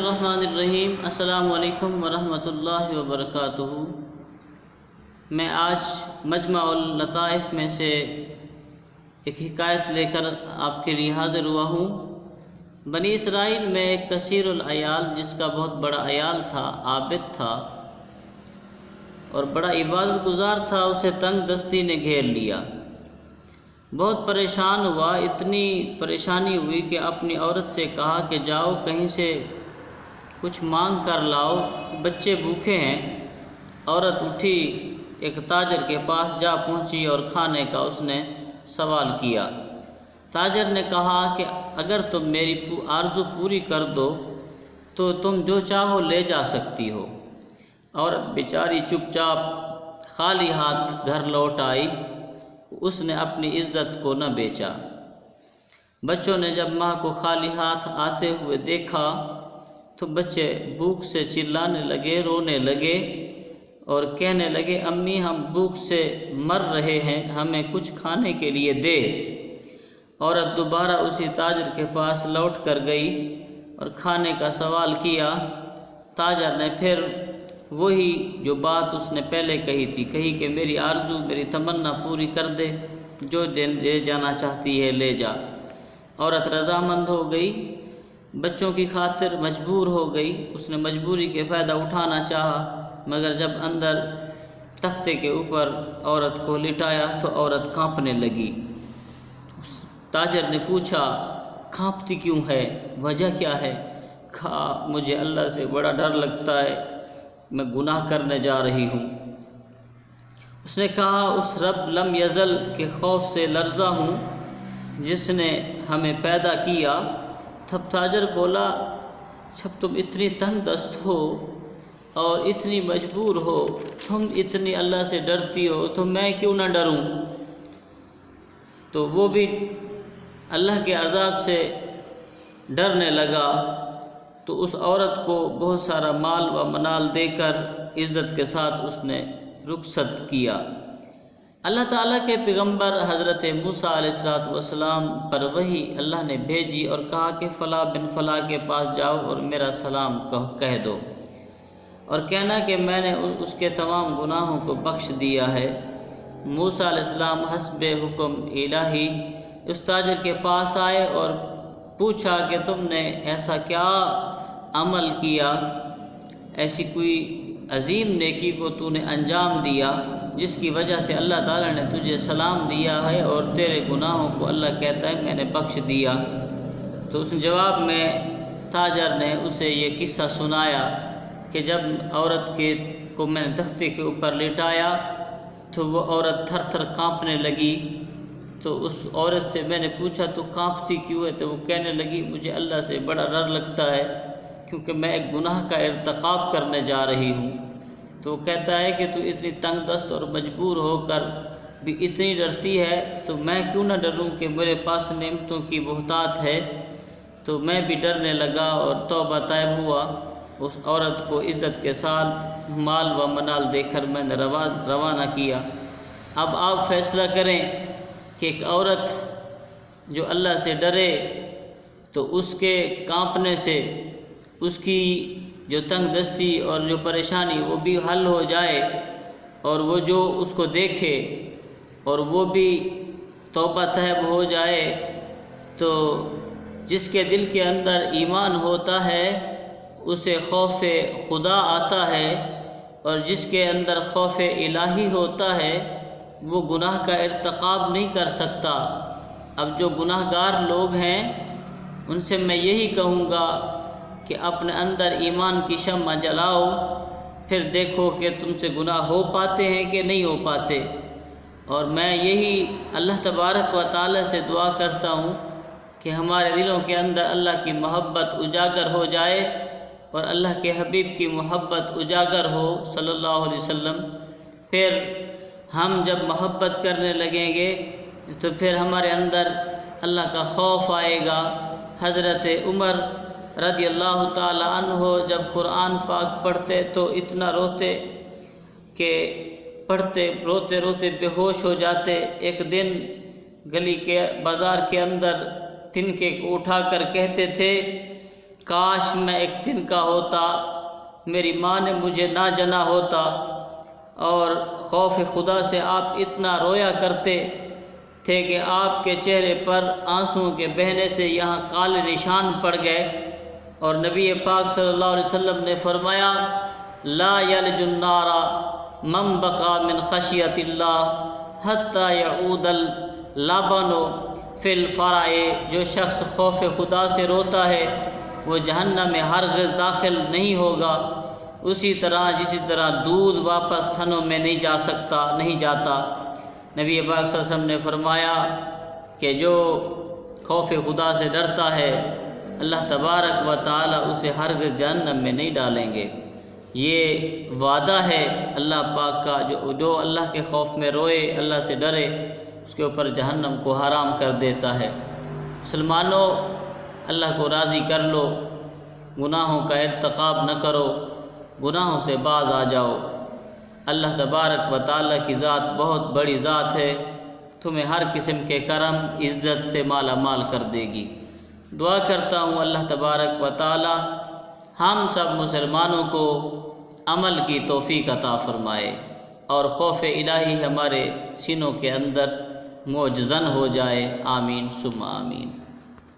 الرحمن الرحیم۔ السلام علیکم ورحمۃ اللہ وبرکاتہ۔ میں آج مجمع اللطائف میں سے ایک حکایت لے کر آپ کے لیے حاضر ہوا ہوں۔ بنی اسرائیل میں ایک کثیر العیال جس کا بہت بڑا عیال تھا، عابد تھا اور بڑا عبادت گزار تھا، اسے تنگ دستی نے گھیر لیا۔ بہت پریشان ہوا، اتنی پریشانی ہوئی کہ اپنی عورت سے کہا کہ جاؤ کہیں سے کچھ مانگ کر لاؤ، بچے بھوکے ہیں۔ عورت اٹھی، ایک تاجر کے پاس جا پہنچی اور کھانے کا اس نے سوال کیا۔ تاجر نے کہا کہ اگر تم میری آرزو پوری کر دو تو تم جو چاہو لے جا سکتی ہو۔ عورت بیچاری چپ چاپ خالی ہاتھ گھر لوٹ آئی، اس نے اپنی عزت کو نہ بیچا۔ بچوں نے جب ماں کو خالی ہاتھ آتے ہوئے دیکھا تو بچے بھوک سے چلانے لگے، رونے لگے اور کہنے لگے امی ہم بھوک سے مر رہے ہیں، ہمیں کچھ کھانے کے لیے دے۔ عورت دوبارہ اسی تاجر کے پاس لوٹ کر گئی اور کھانے کا سوال کیا۔ تاجر نے پھر وہی جو بات اس نے پہلے کہی کہ میری آرزو، میری تمنا پوری کر دے، جو لے جانا چاہتی ہے لے جا۔ عورت رضامند ہو گئی، بچوں کی خاطر مجبور ہو گئی۔ اس نے مجبوری کے فائدہ اٹھانا چاہا، مگر جب اندر تختے کے اوپر عورت کو لٹایا تو عورت کانپنے لگی۔ تاجر نے پوچھا کانپتی کیوں ہے، وجہ کیا ہے؟ کہا مجھے اللہ سے بڑا ڈر لگتا ہے، میں گناہ کرنے جا رہی ہوں۔ اس نے کہا اس رب لم یزل کے خوف سے لرزا ہوں جس نے ہمیں پیدا کیا۔ تب تاجر بولا جب تم اتنی تنگ دست ہو اور اتنی مجبور ہو، تم اتنی اللہ سے ڈرتی ہو تو میں کیوں نہ ڈروں؟ تو وہ بھی اللہ کے عذاب سے ڈرنے لگا، تو اس عورت کو بہت سارا مال و منال دے کر عزت کے ساتھ اس نے رخصت کیا۔ اللہ تعالیٰ کے پیغمبر حضرت موسیٰ علیہ السلام پر وحی اللہ نے بھیجی اور کہا کہ فلاں بن فلاں کے پاس جاؤ اور میرا سلام کہہ دو اور کہنا کہ میں نے اس کے تمام گناہوں کو بخش دیا ہے۔ موسیٰ علیہ السلام حسب حکم الہی اس تاجر کے پاس آئے اور پوچھا کہ تم نے ایسا کیا عمل کیا، ایسی کوئی عظیم نیکی کو تو نے انجام دیا جس کی وجہ سے اللہ تعالیٰ نے تجھے سلام دیا ہے اور تیرے گناہوں کو اللہ کہتا ہے میں نے بخش دیا۔ تو اس جواب میں تاجر نے اسے یہ قصہ سنایا کہ جب عورت کو میں نے تختے کے اوپر لٹایا تو وہ عورت تھر تھر کانپنے لگی۔ تو اس عورت سے میں نے پوچھا تو کانپتی کیوں ہے؟ تو وہ کہنے لگی مجھے اللہ سے بڑا ڈر لگتا ہے کیونکہ میں ایک گناہ کا ارتکاب کرنے جا رہی ہوں۔ تو وہ کہتا ہے کہ تو اتنی تنگ دست اور مجبور ہو کر بھی اتنی ڈرتی ہے تو میں کیوں نہ ڈروں کہ میرے پاس نعمتوں کی بہتات ہے۔ تو میں بھی ڈرنے لگا اور توبہ طائب ہوا، اس عورت کو عزت کے ساتھ مال و منال دے کر میں نے روانہ کیا۔ اب آپ فیصلہ کریں کہ ایک عورت جو اللہ سے ڈرے تو اس کے کانپنے سے اس کی جو تنگ دستی اور جو پریشانی وہ بھی حل ہو جائے، اور وہ جو اس کو دیکھے اور وہ بھی توبہ طیب ہو جائے، تو جس کے دل کے اندر ایمان ہوتا ہے اسے خوف خدا آتا ہے، اور جس کے اندر خوف الہی ہوتا ہے وہ گناہ کا ارتکاب نہیں کر سکتا۔ اب جو گناہ گار لوگ ہیں ان سے میں یہی کہوں گا کہ اپنے اندر ایمان کی شمع جلاؤ، پھر دیکھو کہ تم سے گناہ ہو پاتے ہیں کہ نہیں ہو پاتے۔ اور میں یہی اللہ تبارک و تعالی سے دعا کرتا ہوں کہ ہمارے دلوں کے اندر اللہ کی محبت اجاگر ہو جائے اور اللہ کے حبیب کی محبت اجاگر ہو صلی اللہ علیہ وسلم۔ پھر ہم جب محبت کرنے لگیں گے تو پھر ہمارے اندر اللہ کا خوف آئے گا۔ حضرت عمر رضی اللہ تعالی عنہ جب قرآن پاک پڑھتے تو اتنا روتے کہ روتے روتے بے ہوش ہو جاتے۔ ایک دن گلی کے بازار کے اندر تنکے کو اٹھا کر کہتے تھے کاش میں ایک دن کا ہوتا، میری ماں نے مجھے نہ جنا ہوتا۔ اور خوف خدا سے آپ اتنا رویا کرتے تھے کہ آپ کے چہرے پر آنسوؤں کے بہنے سے یہاں کالے نشان پڑ گئے۔ اور نبی پاک صلی اللہ علیہ وسلم نے فرمایا، لا یلج النار من بقى من خشیت اللہ حتی یعود اللبن فی الفرع، جو شخص خوف خدا سے روتا ہے وہ جہنم میں ہرگز داخل نہیں ہوگا، اسی طرح دودھ واپس تھنوں میں نہیں جاتا۔ نبی پاک صلی اللہ علیہ وسلم نے فرمایا کہ جو خوف خدا سے ڈرتا ہے اللہ تبارک و تعالی اسے ہرگز جہنم میں نہیں ڈالیں گے۔ یہ وعدہ ہے اللہ پاک کا، جو اللہ کے خوف میں روئے، اللہ سے ڈرے، اس کے اوپر جہنم کو حرام کر دیتا ہے۔ مسلمانوں، اللہ کو راضی کر لو، گناہوں کا ارتکاب نہ کرو، گناہوں سے باز آ جاؤ۔ اللہ تبارک و تعالیٰ کی ذات بہت بڑی ذات ہے، تمہیں ہر قسم کے کرم عزت سے مالا مال کر دے گی۔ دعا کرتا ہوں اللہ تبارک و تعالی ہم سب مسلمانوں کو عمل کی توفیق عطا فرمائے اور خوف الہی ہمارے سینوں کے اندر معجزن ہو جائے۔ آمین ثم آمین۔